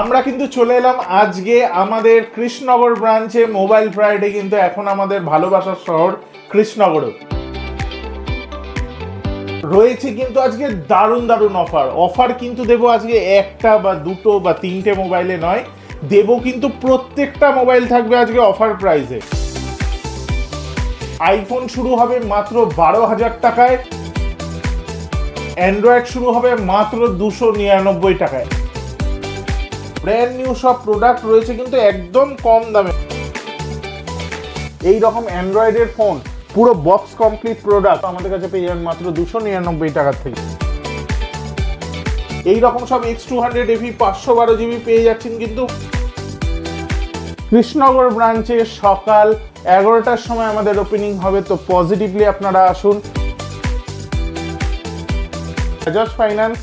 আমরা কিন্তু চলে এলাম আজকে আমাদের কৃষ্ণনগর ব্রাঞ্চে মোবাইল ফ্রাইডে, কিন্তু এখন আমাদের ভালোবাসার শহর কৃষ্ণনগরে রয়েছে কিন্তু আজকে দারুণ দারুণ অফার কিন্তু দেবো আজকে একটা বা দুটো বা তিনটে মোবাইলে নয়, দেবো কিন্তু প্রত্যেকটা মোবাইল থাকবে আজকে অফার প্রাইসে। আইফোন শুরু হবে মাত্র 12,000 টাকায়, অ্যান্ড্রয়েড শুরু হবে মাত্র 299 টাকায়। ব্র্যান্ড নিউ সব প্রোডাক্ট রয়েছে কিন্তু একদম কম দামে। এই রকম অ্যান্ড্রয়েডের ফোন পুরো বক্স কমপ্লিট প্রোডাক্ট আমাদের কাছে পেয়ে যাবেন মাত্র 299 টাকা থেকে। এই রকম সব X200 512 GB পেয়ে যাচ্ছেন কিন্তু কৃষ্ণনগর ব্রাঞ্চে। সকাল 11টার সময় আমাদের ওপেনিং হবে, তো পজিটিভলি আপনারা আসুন। বাজাজ ফাইন্যান্স,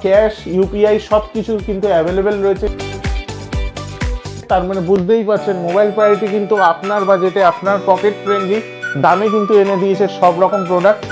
ক্যাশ, ইউপিআই সব কিছু কিন্তু অ্যাভেলেবেল রয়েছে। তার মানে বুঝতেই পারছেন মোবাইল প্রায়োরিটি কিন্তু আপনার বাজেটে, আপনার পকেট ফ্রেন্ডলি দামে কিন্তু এনে দিয়েছে সব রকম প্রোডাক্ট।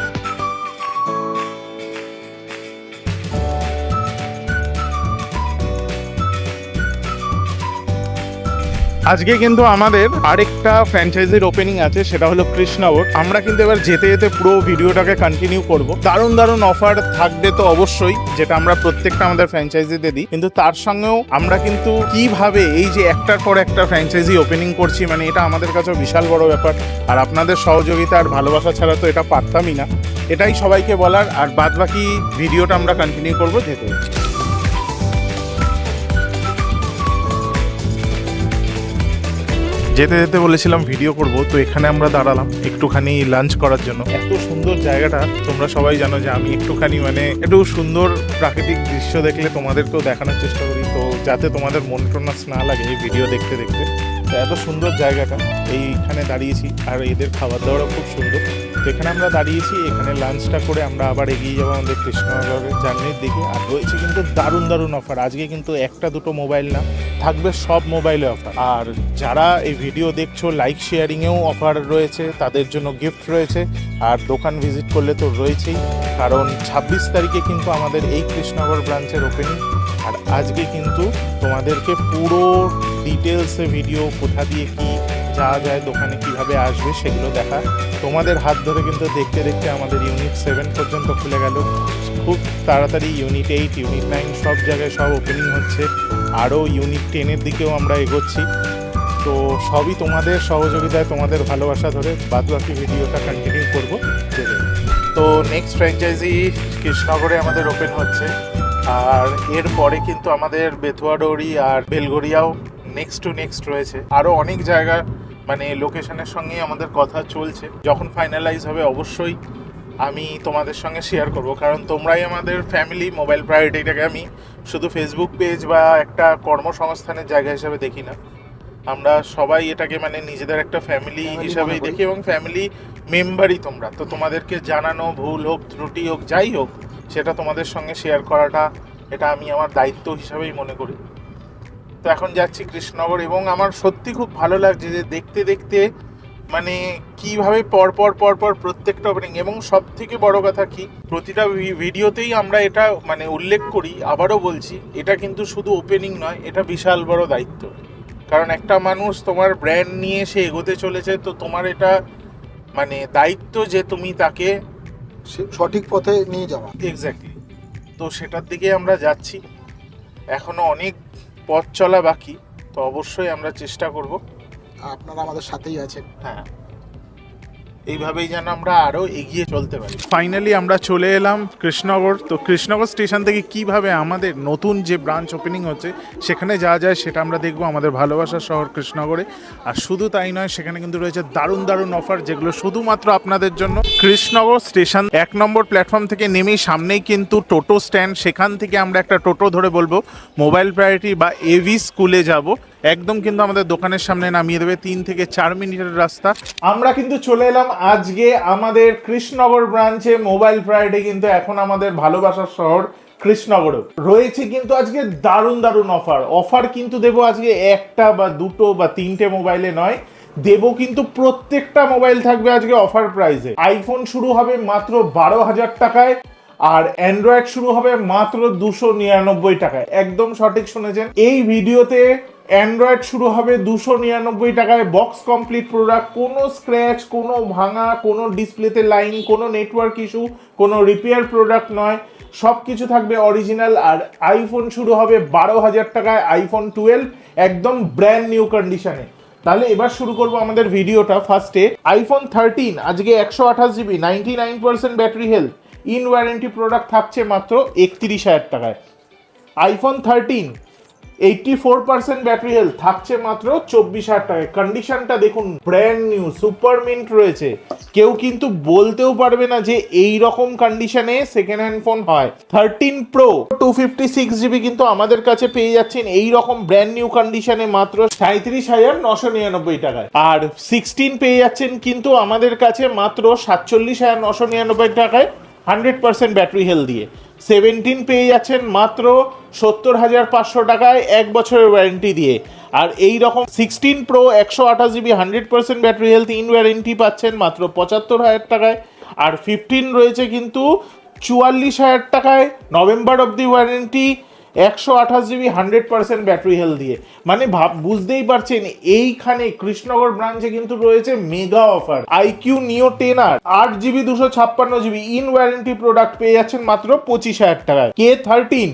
আজকে কিন্তু আমাদের আরেকটা ফ্র্যাঞ্চাইজির ওপেনিং আছে, সেটা হলো কৃষ্ণনগর। আমরা কিন্তু এবার যেতে যেতে পুরো ভিডিওটাকে কন্টিনিউ করব। দারুণ দারুণ অফার থাকবে তো অবশ্যই, যেটা আমরা প্রত্যেকটা আমাদের ফ্র্যাঞ্চাইজিতে দিই, কিন্তু তার সঙ্গেও আমরা কিন্তু কিভাবে এই যে একটার পর একটা ফ্র্যাঞ্চাইজি ওপেনিং করছি, মানে এটা আমাদের কাছেও বিশাল বড় ব্যাপার। আর আপনাদের সহযোগিতা আর ভালোবাসা ছাড়া তো এটা পারতামই না, এটাই সবাইকে বলার। আর বাদ বাকি ভিডিওটা আমরা কন্টিনিউ করবো যেতে। যেতে যেতে বলেছিলাম ভিডিও করব, তো এখানে আমরা দাঁড়ালাম একটুখানি লাঞ্চ করার জন্য। এত সুন্দর জায়গাটা, তোমরা সবাই জানো যে আমি একটুখানি একটু সুন্দর প্রাকৃতিক দৃশ্য দেখলে তোমাদেরকেও দেখানোর চেষ্টা করি, তো যাতে তোমাদের মন টনাস না লাগে এই ভিডিও দেখতে দেখতে। তো এত সুন্দর জায়গাটা, এইখানে দাঁড়িয়েছি, আর এদের খাবার দাবারও খুব সুন্দর। তো এখানে আমরা দাঁড়িয়েছি, এখানে লাঞ্চটা করে আমরা আবার এগিয়ে যাবো আমাদের কৃষ্ণনগরের জার্নির দিকে। আর রয়েছে কিন্তু দারুণ দারুণ অফার আজকে, কিন্তু একটা দুটো মোবাইল না, থাকবে সব মোবাইলে অফার। আর যারা এই ভিডিও দেখছো, লাইক শেয়ারিংয়েও অফার রয়েছে, তাদের জন্য গিফট রয়েছে। আর দোকান ভিজিট করলে তো রয়েছেই, কারণ 26 তারিখে কিন্তু আমাদের এই কৃষ্ণনগর ব্রাঞ্চের ওপেনিং। আর আজকে কিন্তু তোমাদেরকে পুরো ডিটেলসে ভিডিও, কোথা দিয়ে কি যাওয়া যায়, দোকানে কিভাবে আসবে সেগুলো দেখা, তোমাদের হাত ধরে কিন্তু দেখতে দেখতে আমাদের ইউনিট 7 পর্যন্ত খুলে গেল। খুব তাড়াতাড়ি ইউনিট 8, ইউনিট 9 সব জায়গায় সব ওপেনিং হচ্ছে। আরও ইউনিট 10-এর দিকেও আমরা এগোচ্ছি। তো সবই তোমাদের সহযোগিতায়, তোমাদের ভালোবাসা ধরে বাদ বাকি ভিডিওটা কন্টিনিউ করবো। তো নেক্সট ফ্র্যাঞ্চাইজি কৃষ্ণনগরে আমাদের ওপেন হচ্ছে, আর এরপরে কিন্তু আমাদের বেথুয়াডৌরি আর বেলঘরিয়াও নেক্সট টু নেক্সট রয়েছে। আরও অনেক জায়গা লোকেশনের সঙ্গেই আমাদের কথা চলছে। যখন ফাইনালাইজ হবে অবশ্যই আমি তোমাদের সঙ্গে শেয়ার করব, কারণ তোমরাই আমাদের ফ্যামিলি। মোবাইল প্রায়োরিটিটাকে আমি শুধু ফেসবুক পেজ বা একটা কর্মসংস্থানের জায়গা হিসাবে দেখি না, আমরা সবাই এটাকে নিজেদের একটা ফ্যামিলি হিসাবেই দেখি, এবং ফ্যামিলি মেম্বারই তোমরা। তো তোমাদেরকে জানানো, ভুল হোক ত্রুটি হোক যাই হোক, সেটা তোমাদের সঙ্গে শেয়ার করাটা, এটা আমি আমার দায়িত্ব হিসাবেই মনে করি। তো এখন যাচ্ছি কৃষ্ণনগর, এবং আমার সত্যি খুব ভালো লাগছে যে দেখতে দেখতে কিভাবে পরপর প্রত্যেকটা ওপেনিং। এবং সব থেকে বড় কথা কি, প্রতিটা ভিডিওতেই আমরা এটা উল্লেখ করি, আবারও বলছি, এটা কিন্তু শুধু ওপেনিং নয়, এটা বিশাল বড় দায়িত্ব। কারণ একটা মানুষ তোমার ব্র্যান্ড নিয়ে সে এগোতে চলেছে, তো তোমার এটা দায়িত্ব যে তুমি তাকে সঠিক পথে নিয়ে যাওয়া। এক্স্যাক্টলি। তো সেটার দিকে আমরা যাচ্ছি, এখনো অনেক পথ চলা বাকি, তো অবশ্যই আমরা চেষ্টা করব। আপনারা আমাদের সাথেই আছেন। হ্যাঁ, এইভাবেই যেন আমরা আরও এগিয়ে চলতে পারি। ফাইনালি আমরা চলে এলাম কৃষ্ণনগর। তো কৃষ্ণনগর স্টেশন থেকে কিভাবে আমাদের নতুন যে ব্রাঞ্চ ওপেনিং হচ্ছে সেখানে যাওয়া যায় সেটা আমরা দেখবো আমাদের ভালোবাসার শহর কৃষ্ণনগরে। আর শুধু তাই নয়, সেখানে কিন্তু রয়েছে দারুণ দারুণ অফার, যেগুলো শুধুমাত্র আপনাদের জন্য। কৃষ্ণনগর স্টেশন 1 নম্বর প্ল্যাটফর্ম থেকে নেমেই সামনেই কিন্তু টোটো স্ট্যান্ড, সেখান থেকে আমরা একটা টোটো ধরে বলবো মোবাইল প্রায়োরিটি বা এভি স্কুলে যাব। একদম কিন্তু আমাদের দোকানের সামনে নামিয়ে দেবে, 3 থেকে 4 মিনিটের রাস্তা। আমরা কিন্তু চলে এলাম আজকে আমাদের কৃষ্ণনগর ব্রাঞ্চে মোবাইল ফ্রাইডে, কিন্তু এখন আমাদের ভালোবাসার শহর কৃষ্ণনগরে রয়েছে কিন্তু আজকে দারুণ দারুণ অফার কিন্তু দেবো আজকে একটা বা দুটো বা তিনটে মোবাইলে নয়, দেবো কিন্তু প্রত্যেকটা মোবাইল থাকবে আজকে অফার প্রাইসে। আইফোন শুরু হবে মাত্র 12,000 টাকায়, আর অ্যান্ড্রয়েড শুরু হবে মাত্র 299 টাকায়। একদম সঠিক শুনেছেন, এই ভিডিওতে অ্যান্ড্রয়েড শুরু হবে 299 টাকায়, বক্স কমপ্লিট প্রোডাক্ট, কোনো স্ক্র্যাচ, কোনো ভাঙা, কোনো ডিসপ্লেতে লাইন, কোনো নেটওয়ার্ক ইস্যু, কোনো রিপেয়ার প্রোডাক্ট নয়, সব কিছু থাকবে অরিজিনাল। আর আইফোন শুরু হবে 12,000 টাকায়, আইফোন 12 একদম ব্র্যান্ড নিউ কন্ডিশনে। তাহলে এবার শুরু করব আমাদের ভিডিওটা। ফার্স্টে আইফোন 13 আজকে 128 GB, 99% battery health, in warranty product থাকছে মাত্র 31,000 টাকায়। আইফোন 13 84% ব্যাটারি হেলথ থাকছে মাত্র 24,000 টাকায়। কন্ডিশনটা দেখুন, ব্র্যান্ড নিউ সুপার মিন্ট রয়েছে, কেউ কিন্তু বলতেও পারবে না যে এই রকম কন্ডিশনে সেকেন্ড হ্যান্ড ফোন হয়। 13 প্রো 256 GB কিন্তু আমাদের কাছে পেয়ে যাচ্ছেন এই রকম ব্র্যান্ড নিউ কন্ডিশনে মাত্র 37,999 টাকায়। আর 16 পেয়ে যাচ্ছেন কিন্তু আমাদের কাছে মাত্র 47,999 টাকায় 100% ব্যাটারি হেলথ দিয়ে। 17 পেয়ে যাচ্ছেন মাত্র 70,500 টাকায় 1 বছরের ওয়ারেন্টি দিয়ে। আর এই রকম 16 pro 128 GB 100% battery health in warranty পাচ্ছেন মাত্র 75,000 টাকায়। আর 15 রয়েছে কিন্তু 44,000 টাকায়, নভেম্বর অবধি ওয়ারেন্টি, 128 GB 100% ব্যাটারি হেলথ দিয়ে। মানে বুঝতেই পারছেন, এইখানে কৃষ্ণনগর ব্রাঞ্চে কিন্তু রয়েছে মেগা অফার। আইকিউ নিও 10R 8GB 256GB in warranty product পেয়ে যাচ্ছেন মাত্র 25,000 টাকায়। K13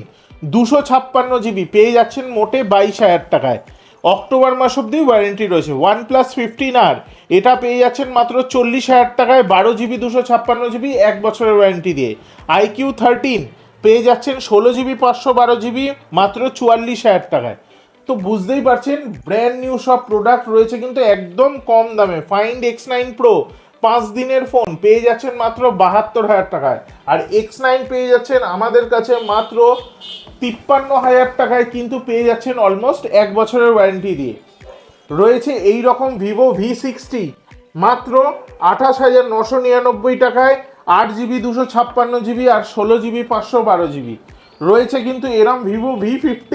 256GB পেয়ে যাচ্ছেন মোটে 22,000 টাকায়, অক্টোবর মাস অব্দি ওয়ারেন্টি রয়েছে। OnePlus 15R এটা পেয়ে যাচ্ছেন মাত্র 40,000 টাকায়, 12GB 256GB 1 বছরের ওয়ারেন্টি দিয়ে। IQ 13 পেয়ে যাচ্ছেন 16GB 512GB মাত্র 44,000 টাকায়। তো বুঝতেই পারছেন, ব্র্যান্ড নিউ সব প্রোডাক্ট রয়েছে কিন্তু একদম কম দামে। ফাইন্ড X9 Pro 5 দিনের ফোন পেয়ে যাচ্ছেন মাত্র 72,000 টাকায়। আর X9 পেয়ে যাচ্ছেন আমাদের কাছে মাত্র 53,000 টাকায়, কিন্তু পেয়ে যাচ্ছেন অলমোস্ট 1 বছরের ওয়ারেন্টি দিয়ে। রয়েছে এই রকম ভিভো V60 মাত্র 28,999 টাকায়, 8GB 256GB আর 16GB 512GB। রয়েছে কিন্তু এরম ভিভো V50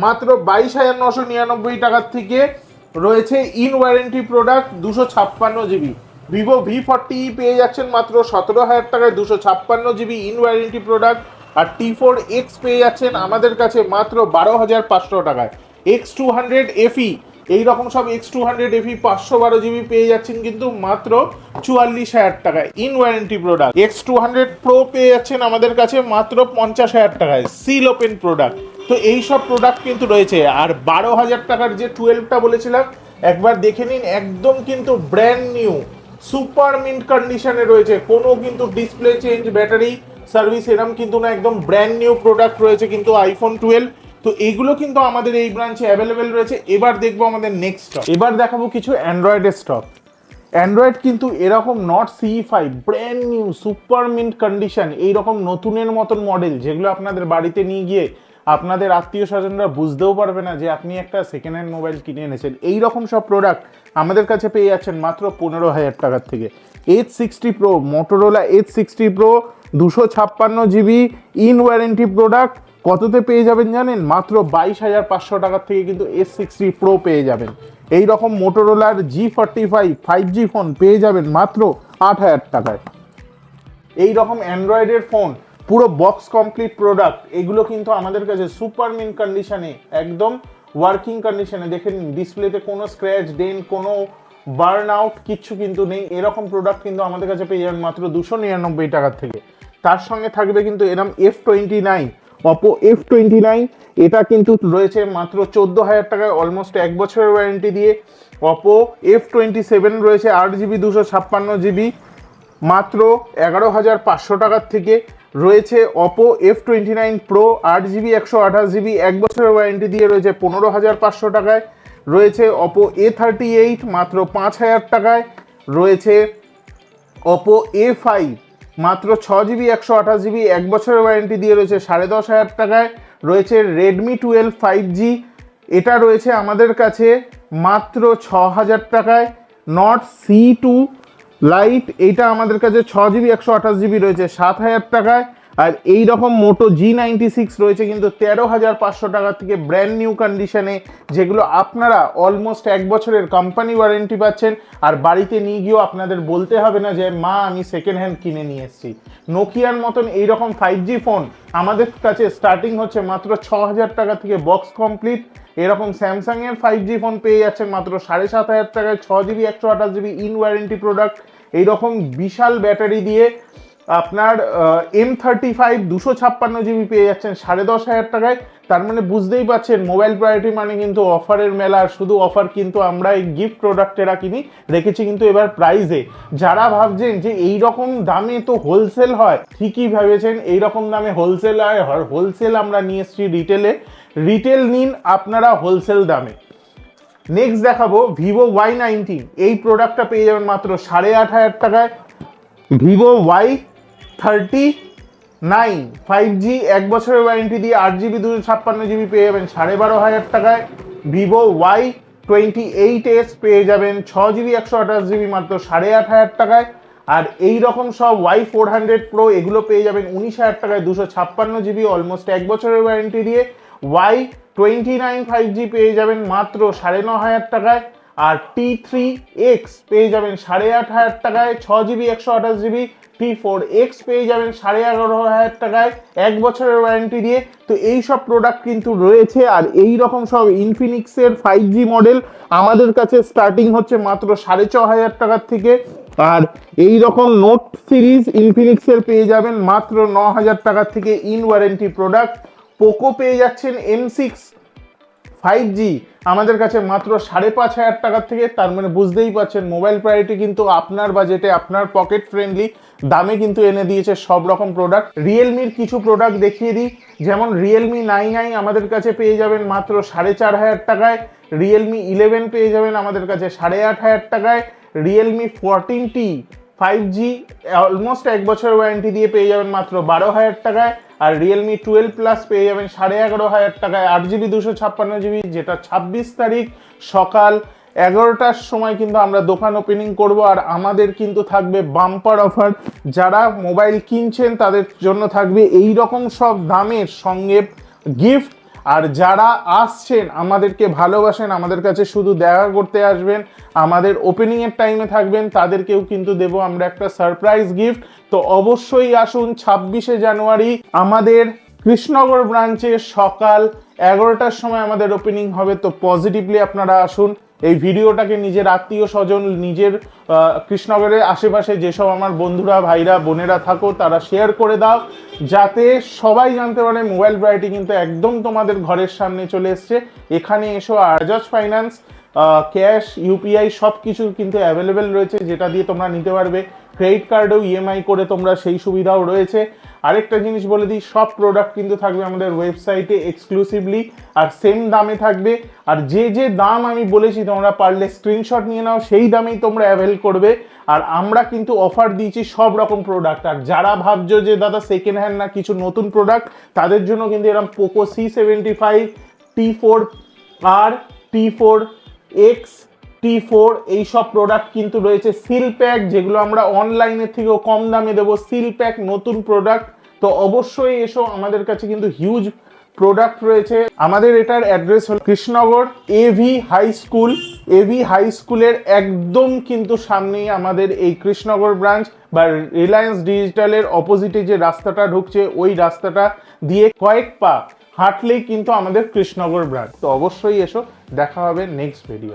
মাত্র 22,999 টাকার থেকে, রয়েছে in warranty product 256GB। Vivo V40 পেয়ে যাচ্ছেন মাত্র 17,000 টাকায়, 256GB in warranty product. R T4X পেয়ে যাচ্ছেন আমাদের কাছে মাত্র 12,500 টাকায়। X200 FE এইরকম সব X200 FE 512GB পেয়ে যাচ্ছেন কিন্তু মাত্র 44,000 টাকায় in warranty product. X200 Pro পেয়ে যাচ্ছেন আমাদের কাছে মাত্র 50,000 টাকায়, সিল ওপেন প্রোডাক্ট। তো এই সব প্রোডাক্ট কিন্তু রয়েছে। আর 12,000 টাকার যে 12টা বলেছিলাম একবার দেখে নিন, একদম কিন্তু ব্র্যান্ড নিউ সুপার মিন্ট কন্ডিশনে রয়েছে, কোনো কিন্তু ডিসপ্লে চেঞ্জ, ব্যাটারি সার্ভিস এরম কিন্তু না, একদম ব্র্যান্ড নিউ প্রোডাক্ট রয়েছে কিন্তু আইফোন 12। তো এইগুলো কিন্তু আমাদের এই ব্রাঞ্চে অ্যাভেলেবেল রয়েছে। এবার দেখবো আমাদের নেক্সট স্টক, এবার দেখাবো কিছু অ্যান্ড্রয়েডের স্টক। অ্যান্ড্রয়েড কিন্তু এরকম not CE5 brand new super mint condition, এইরকম নতুনের মতন মডেল, যেগুলো আপনাদের বাড়িতে নিয়ে গিয়ে আপনাদের আত্মীয় স্বজনরা বুঝতেও পারবে না যে আপনি একটা সেকেন্ড হ্যান্ড মোবাইল কিনে এনেছেন। এই রকম সব প্রোডাক্ট আমাদের কাছে পেয়ে যাচ্ছেন মাত্র 15,000 টাকার থেকে। H60 Pro Motorola H60 Pro 256GB in warranty product কততে পেয়ে যাবেন জানেন? মাত্র 22,500 টাকার থেকে কিন্তু S60 Pro পেয়ে যাবেন। এই রকম মোটোরোলার G45 5G ফোন পেয়ে যাবেন মাত্র 8,000 টাকায়। এই রকম অ্যান্ড্রয়েডের ফোন পুরো বক্স কমপ্লিট প্রোডাক্ট, এগুলো কিন্তু আমাদের কাছে সুপার মিন্ট কন্ডিশনে, একদম ওয়ার্কিং কন্ডিশনে। দেখেন ডিসপ্লেতে কোনো স্ক্র্যাচ, ডেন্ট, কোনো বার্ন আউট কিচ্ছু কিন্তু নেই। এরকম প্রোডাক্ট কিন্তু আমাদের কাছে পেয়ে যাবেন মাত্র 299 টাকার থেকে। তার সঙ্গে থাকবে কিন্তু এরকম F29 অপো F29, এটা কিন্তু রয়েছে মাত্র 14,000 টাকায়, অলমোস্ট 1 বছরের ওয়ারেন্টি দিয়ে। অপো F27 রয়েছে 8GB 256GB মাত্র 11,500 টাকার থেকে। রয়েছে Oppo F29 Pro 8GB 128GB 1 বছরের ওয়ারেন্টি দিয়ে, রয়েছে 15,500 টাকায়। রয়েছে অপো A38 মাত্র 5,000 টাকায়। রয়েছে অপো A5 মাত্র 6GB 128GB 1 বছরের ওয়ারেন্টি দিয়ে, রয়েছে 10,500 টাকায়। রয়েছে রেডমি 12 5G, এটা রয়েছে আমাদের কাছে মাত্র 6,000 টাকায়। নট C2 লাইট, এটা আমাদের কাছে 6GB 128GB রয়েছে 7,000 টাকায়। আর এই রকম মোটো G96 রয়েছে কিন্তু 13,500 টাকা থেকে ব্র্যান্ড নিউ কন্ডিশনে, যেগুলো আপনারা অলমোস্ট 1 বছরের কোম্পানি ওয়ারেন্টি পাচ্ছেন। আর বাড়িতে নিয়ে গিয়েও আপনাদের বলতে হবে না যে মা আমি সেকেন্ড হ্যান্ড কিনে নিয়ে এসেছি। নোকিয়ার মতন এইরকম 5G ফোন আমাদের কাছে স্টার্টিং হচ্ছে মাত্র 6,000 টাকা থেকে বক্স কমপ্লিট। এরকম স্যামসাংয়ের 5G ফোন পেয়ে যাচ্ছেন মাত্র 7,500 টাকায়, 6GB 128GB in warranty product. এইরকম বিশাল ব্যাটারি দিয়ে আপনার M35 256GB পেয়ে যাচ্ছেন 10,500 টাকায়। তার মানে বুঝতেই পারছেন মোবাইল প্রায়োরিটি মানে কিন্তু অফারের মেলা। আর শুধু অফার কিন্তু আমরা এই গিফট প্রোডাক্টেরা কিনি রেখেছি কিন্তু এবার প্রাইজে। যারা ভাবছেন যে এই রকম দামে তো হোলসেল হয়, ঠিকই ভেবেছেন, এই রকম দামে হোলসেল হয়। হোলসেল আমরা নিয়ে এসেছি রিটেলে, রিটেল নিন আপনারা হোলসেল দামে। নেক্সট দেখাবো ভিভো Y90। এই প্রোডাক্টটা পেয়ে যাবেন মাত্র 8,500 টাকায়। ভিভো Y39 5G 1 বছরের ওয়ারেন্টি দিয়ে 8GB 256GB পেয়ে যাবেন 12,500 টাকায়। ভিভো Y28s পেয়ে যাবেন 6GB 128GB মাত্র 8,500 টাকায়। আর এই রকম সব Y400 Pro এগুলো পেয়ে যাবেন 19,000 টাকায় 256GB অলমোস্ট 1 বছরের ওয়ারেন্টি দিয়ে। Y29 5G পেয়ে যাবেন মাত্র 9,500 টাকায়। আর T3X পেয়ে যাবেন 8,500 টাকায় 6GB 128GB। T4X পেয়ে যাবেন 11,500 টাকায় 1 বছরের ওয়ারেন্টি দিয়ে। তো এই সব প্রোডাক্ট কিন্তু রয়েছে। আর এই রকম সব ইনফিনিক্সের 5G মডেল আমাদের কাছে স্টার্টিং হচ্ছে মাত্র 4,500 টাকার থেকে। আর এই রকম নোট সিরিজ ইনফিনিক্সের পেয়ে যাবেন মাত্র 9,000 টাকার থেকে ইন ওয়ারেন্টি প্রোডাক্ট। পোকো পেয়ে যাচ্ছেন M6 5G আমাদের কাছে মাত্র 5,500 টাকার থেকে। তার মানে বুঝতেই পারছেন মোবাইল প্রায়োরিটি কিন্তু আপনার বাজেটে, আপনার পকেট ফ্রেন্ডলি দামে কিন্তু এনে দিয়েছে সব রকম প্রোডাক্ট। রিয়েলমির কিছু প্রোডাক্ট দেখিয়ে দিই, যেমন রিয়েলমি 9i আমাদের কাছে পেয়ে যাবেন মাত্র 4,500 টাকায়। রিয়েলমি 11 পেয়ে যাবেন আমাদের কাছে 8,500 টাকায়। রিয়েলমি 14T 5G অলমোস্ট 1 বছরের ওয়ারেন্টি দিয়ে পেয়ে যাবেন মাত্র 12,000 টাকায়। আর রিয়েলমি 12 প্লাস পেয়ে যাবেন 11,500 টাকায় 8GB 256GB, যেটা 26 তারিখ সকাল 11টার সময় কিন্তু আমরা দোকান ওপেনিং করব। আর আমাদের কিন্তু থাকবে বাম্পার অফার, যারা মোবাইল কিনছেন তাদের জন্য থাকবে এই রকম সব দামের সঙ্গে গিফট। আর যারা আসছেন আমাদেরকে ভালোবাসেন, আমাদের কাছে শুধু দেখা করতে আসবেন, আমাদের ওপেনিংয়ের টাইমে থাকবেন, তাদেরকেও কিন্তু দেব আমরা একটা সারপ্রাইজ গিফট। তো অবশ্যই আসুন 26শে জানুয়ারি আমাদের কৃষ্ণনগর ব্রাঞ্চে সকাল 11টার সময় আমাদের ওপেনিং হবে। তো পজিটিভলি আপনারা আসুন। এই ভিডিওটাকে নিজের আত্মীয় স্বজন, নিজের কৃষ্ণনগরের আশেপাশে যেসব আমার বন্ধুরা, ভাইরা, বোনেরা থাকো তারা শেয়ার করে দাও, যাতে সবাই জানতে পারে মোবাইল ভ্যারাইটি কিন্তু একদম তোমাদের ঘরের সামনে চলে এসছে। এখানে এসো। আজাজ ফাইন্যান্স ক্যাশ, ইউপিআই সব কিছু কিন্তু অ্যাভেলেবেল রয়েছে, যেটা দিয়ে তোমরা নিতে পারবে। ক্রেডিট কার্ডেও ইএমআই করে তোমরা সেই সুবিধাও রয়েছে। আরেকটা জিনিস বলে দিই, সব প্রোডাক্ট কিন্তু থাকবে আমাদের ওয়েবসাইটে এক্সক্লুসিভলি আর সেম দামে থাকবে। আর যে যে দাম আমি বলেছি তোমরা পারলে স্ক্রিনশট নিয়ে নাও, সেই দামেই তোমরা অ্যাভেল করবে। আর আমরা কিন্তু অফার দিয়েছি সব রকম প্রোডাক্ট। আর যারা ভাবছো যে দাদা সেকেন্ড হ্যান্ড না কিছু নতুন প্রোডাক্ট, তাদের জন্য কিন্তু এরকম Poco C75, T4R, T4X, T4 এইসব প্রোডাক্ট কিন্তু রয়েছে। সিল প্যাক, যেগুলো আমরা অনলাইনের থেকেও কম দামে দেবো, সিল প্যাক নতুন প্রোডাক্ট। তো অবশ্যই এসো, আমাদের কাছে কিন্তু হিউজ প্রোডাক্ট রয়েছে। আমাদের এটার অ্যাড্রেস হল Krishnanagar AV high school. AV high স্কুলের একদম কিন্তু সামনেই আমাদের এই কৃষ্ণনগর ব্রাঞ্চ, বা রিলায়েন্স ডিজিটালের অপোজিটে যে রাস্তাটা ঢুকছে ওই রাস্তাটা দিয়ে কয়েক পা হাঁটলেই কিন্তু আমাদের কৃষ্ণনগর ব্রাঞ্চ। তো অবশ্যই এসো, দেখা হবে নেক্সট ভিডিও।